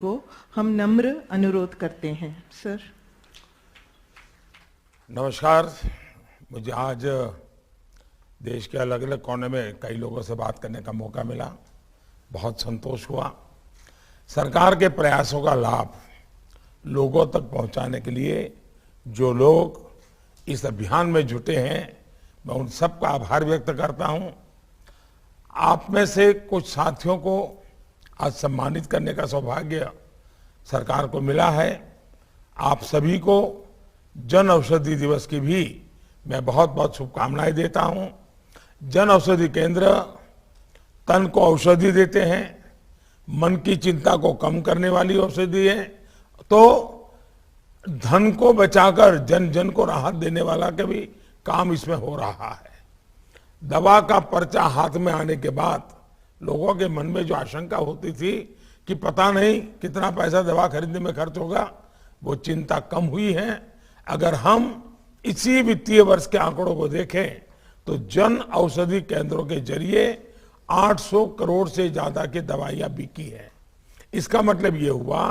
को हम नम्र अनुरोध करते हैं। सर। नमस्कार। मुझे आज देश के अलग अलग कोने में कई लोगों से बात करने का मौका मिला, बहुत संतोष हुआ। सरकार के प्रयासों का लाभ लोगों तक पहुंचाने के लिए जो लोग इस अभियान में जुटे हैं, मैं उन सबका आभार व्यक्त करता हूं। आप में से कुछ साथियों को आज सम्मानित करने का सौभाग्य सरकार को मिला है। आप सभी को जन औषधि दिवस की भी मैं बहुत बहुत शुभकामनाएं देता हूं। जन औषधि केंद्र तन को औषधि देते हैं, मन की चिंता को कम करने वाली औषधि है, तो धन को बचाकर जन जन को राहत देने वाला का भी काम इसमें हो रहा है। दवा का पर्चा हाथ में आने के बाद लोगों के मन में जो आशंका होती थी कि पता नहीं कितना पैसा दवा खरीदने में खर्च होगा, वो चिंता कम हुई है। अगर हम इसी वित्तीय वर्ष के आंकड़ों को देखें तो जन औषधि केंद्रों के जरिए 800 करोड़ से ज्यादा की दवाइयां बिकी है। इसका मतलब ये हुआ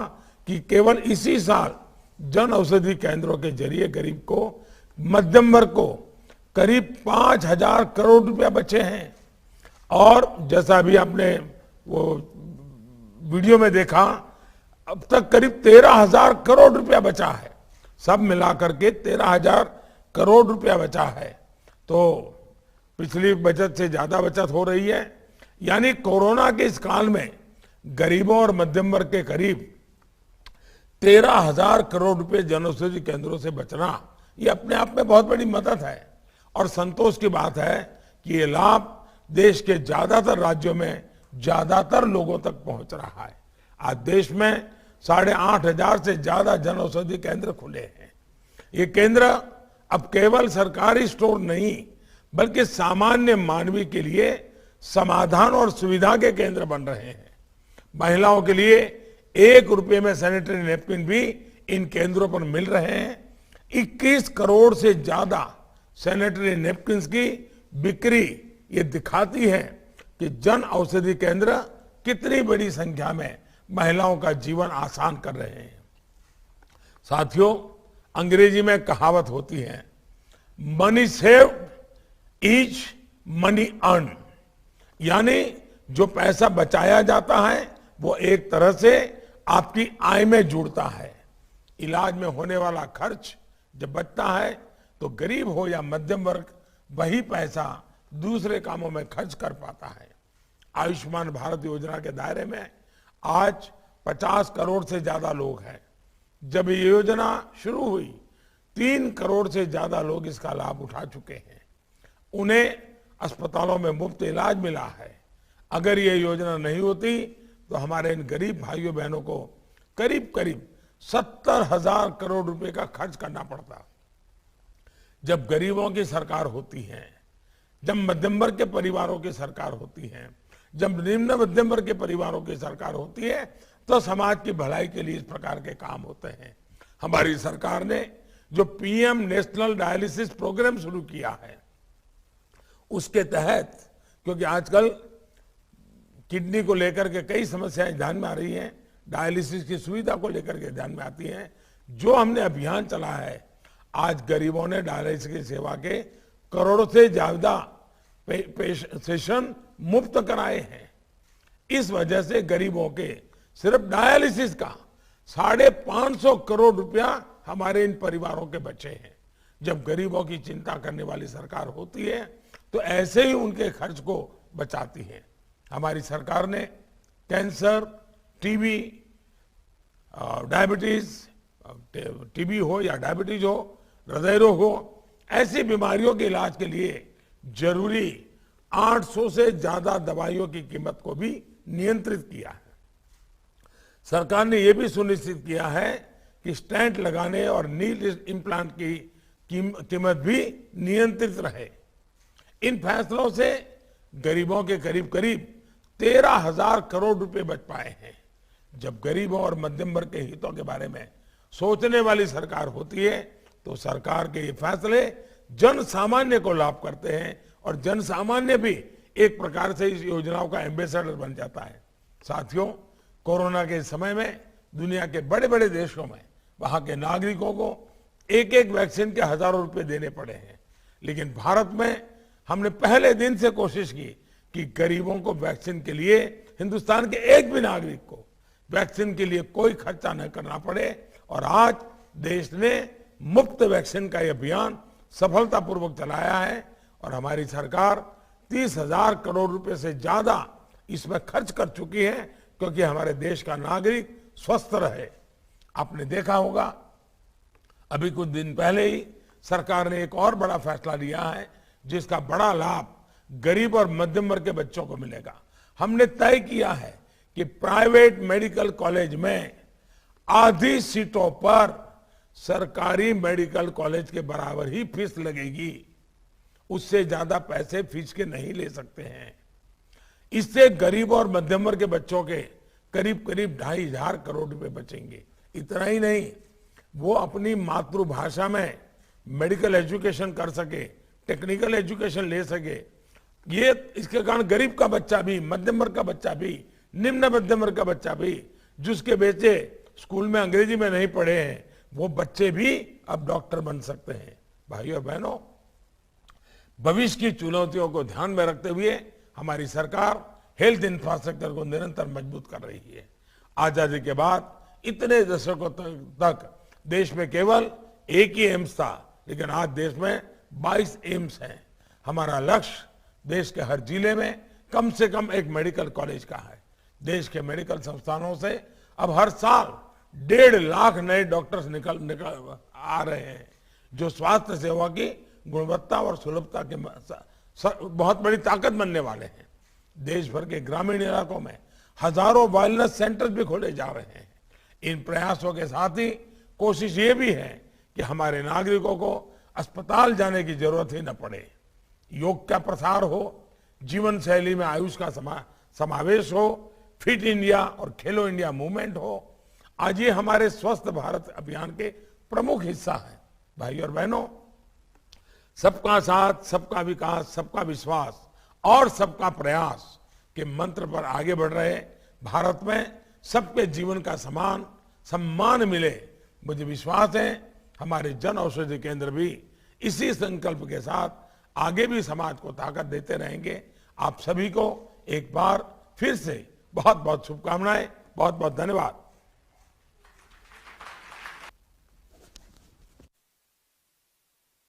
कि केवल इसी साल जन औषधि केंद्रों के जरिए गरीब को, मध्यम वर्ग को करीब 5,000 करोड़ रुपया बचे हैं। और जैसा अभी आपने वो वीडियो में देखा, अब तक करीब 13,000 करोड़ रुपया बचा है। सब मिलाकर के 13,000 करोड़ रुपया बचा है, तो पिछली बचत से ज्यादा बचत हो रही है। यानी कोरोना के इस काल में गरीबों और मध्यम वर्ग के करीब 13,000 करोड़ रुपए जन औषधि केंद्रों से बचना, ये अपने आप में बहुत बड़ी मदद है और संतोष की बात है कि ये लाभ देश के ज्यादातर राज्यों में ज्यादातर लोगों तक पहुंच रहा है। आज देश में 8,500 से ज्यादा जन औषधि केंद्र खुले हैं। ये केंद्र अब केवल सरकारी स्टोर नहीं, बल्कि सामान्य मानवी के लिए समाधान और सुविधा के केंद्र बन रहे हैं। महिलाओं के लिए 1 रुपये में सैनिटरी नैपकिन भी इन केंद्रों पर मिल रहे हैं। 21 करोड़ से ज्यादा सैनिटरी नैपकिन की बिक्री ये दिखाती है कि जन औषधि केंद्र कितनी बड़ी संख्या में महिलाओं का जीवन आसान कर रहे हैं। साथियों, अंग्रेजी में कहावत होती है, money saved is money earn, यानी जो पैसा बचाया जाता है वो एक तरह से आपकी आय में जुड़ता है। इलाज में होने वाला खर्च जब बचता है तो गरीब हो या मध्यम वर्ग वही पैसा दूसरे कामों में खर्च कर पाता है। आयुष्मान भारत योजना के दायरे में आज 50 करोड़ से ज्यादा लोग हैं। जब ये योजना शुरू हुई 3 करोड़ से ज्यादा लोग इसका लाभ उठा चुके हैं। उन्हें अस्पतालों में मुफ्त इलाज मिला है। अगर ये योजना नहीं होती तो हमारे इन गरीब भाइयों बहनों को करीब करीब 70,000 करोड़ रुपए का खर्च करना पड़ता। जब गरीबों की सरकार होती है, जब मध्यम वर्ग के परिवारों की सरकार होती है, जब निम्न मध्यम वर्ग के परिवारों की सरकार होती है, तो समाज की भलाई के लिए इस प्रकार के काम होते हैं। हमारी सरकार ने जो पीएम नेशनल डायलिसिस प्रोग्राम शुरू किया है, उसके तहत, क्योंकि आजकल किडनी को लेकर के कई समस्याएं ध्यान में आ रही हैं, डायलिसिस की सुविधा को लेकर के ध्यान में आती हैं, जो हमने अभियान चला है, आज गरीबों ने डायलिसिस की सेवा के करोड़ों से ज्यादा सेशन मुफ्त कराए हैं। इस वजह से गरीबों के सिर्फ डायलिसिस का 550 करोड़ रुपया हमारे इन परिवारों के बचे हैं। जब गरीबों की चिंता करने वाली सरकार होती है तो ऐसे ही उनके खर्च को बचाती है। हमारी सरकार ने कैंसर, टीबी, डायबिटीज, टीबी हो या डायबिटीज हो, हृदय रोग हो, ऐसी बीमारियों के इलाज के लिए जरूरी 800 से ज्यादा दवाइयों की कीमत को भी नियंत्रित किया है। सरकार ने यह भी सुनिश्चित किया है कि स्टेंट लगाने और नी इम्प्लांट की कीमत भी नियंत्रित रहे। इन फैसलों से गरीबों के करीब करीब 13,000 करोड़ रुपए बच पाए हैं। जब गरीबों और मध्यम वर्ग के हितों के बारे में सोचने वाली सरकार होती है तो सरकार के ये फैसले जन सामान्य को लाभ करते हैं और जन सामान्य भी एक प्रकार से इस योजनाओं का एम्बेसडर बन जाता है। साथियों, कोरोना के समय में दुनिया के बड़े बड़े देशों में वहां के नागरिकों को एक एक वैक्सीन के हजारों रुपए देने पड़े हैं, लेकिन भारत में हमने पहले दिन से कोशिश की कि गरीबों को वैक्सीन के लिए, हिंदुस्तान के एक भी नागरिक को वैक्सीन के लिए कोई खर्चा न करना पड़े। और आज देश ने मुफ्त वैक्सीन का यह अभियान सफलतापूर्वक चलाया है और हमारी सरकार 30,000 करोड़ रुपए से ज्यादा इसमें खर्च कर चुकी है, क्योंकि हमारे देश का नागरिक स्वस्थ रहे। आपने देखा होगा अभी कुछ दिन पहले ही सरकार ने एक और बड़ा फैसला लिया है जिसका बड़ा लाभ गरीब और मध्यम वर्ग के बच्चों को मिलेगा। हमने तय किया है कि प्राइवेट मेडिकल कॉलेज में आधी सीटों पर सरकारी मेडिकल कॉलेज के बराबर ही फीस लगेगी, उससे ज्यादा पैसे फीस के नहीं ले सकते हैं। इससे गरीब और मध्यम वर्ग के बच्चों के करीब करीब 2,500 करोड़ रुपए बचेंगे। इतना ही नहीं, वो अपनी मातृभाषा में मेडिकल एजुकेशन कर सके, टेक्निकल एजुकेशन ले सके। ये इसके कारण गरीब का बच्चा भी, मध्यम वर्ग का बच्चा भी, निम्न मध्यम वर्ग का बच्चा भी, जिसके बच्चे स्कूल में अंग्रेजी में नहीं पढ़े हैं, वो बच्चे भी अब डॉक्टर बन सकते हैं। भाइयों और बहनों, भविष्य की चुनौतियों को ध्यान में रखते हुए हमारी सरकार हेल्थ इंफ्रास्ट्रक्चर को निरंतर मजबूत कर रही है। आजादी के बाद इतने दशकों तक देश में केवल एक ही एम्स था, लेकिन आज देश में 22 एम्स हैं। हमारा लक्ष्य देश के हर जिले में कम से कम एक मेडिकल कॉलेज का है। देश के मेडिकल संस्थानों से अब हर साल 1.5 लाख नए डॉक्टर्स निकल आ रहे हैं, जो स्वास्थ्य सेवा की गुणवत्ता और सुलभता के बहुत बड़ी ताकत बनने वाले हैं। देश भर के ग्रामीण इलाकों में हजारों वेलनेस सेंटर्स भी खोले जा रहे हैं। इन प्रयासों के साथ ही कोशिश ये भी है कि हमारे नागरिकों को अस्पताल जाने की जरूरत ही न पड़े। योग का प्रसार हो, जीवन शैली में आयुष का समावेश हो, फिट इंडिया और खेलो इंडिया मूवमेंट हो। आज ये हमारे स्वस्थ भारत अभियान के प्रमुख हिस्सा है। भाइयों और बहनों, सबका साथ, सबका विकास, सबका विश्वास और सबका प्रयास के मंत्र पर आगे बढ़ रहे भारत में सबके जीवन का समान सम्मान मिले, मुझे विश्वास है हमारे जन औषधि केंद्र भी इसी संकल्प के साथ आगे भी समाज को ताकत देते रहेंगे। आप सभी को एक बार फिर से बहुत बहुत शुभकामनाएं, बहुत बहुत धन्यवाद।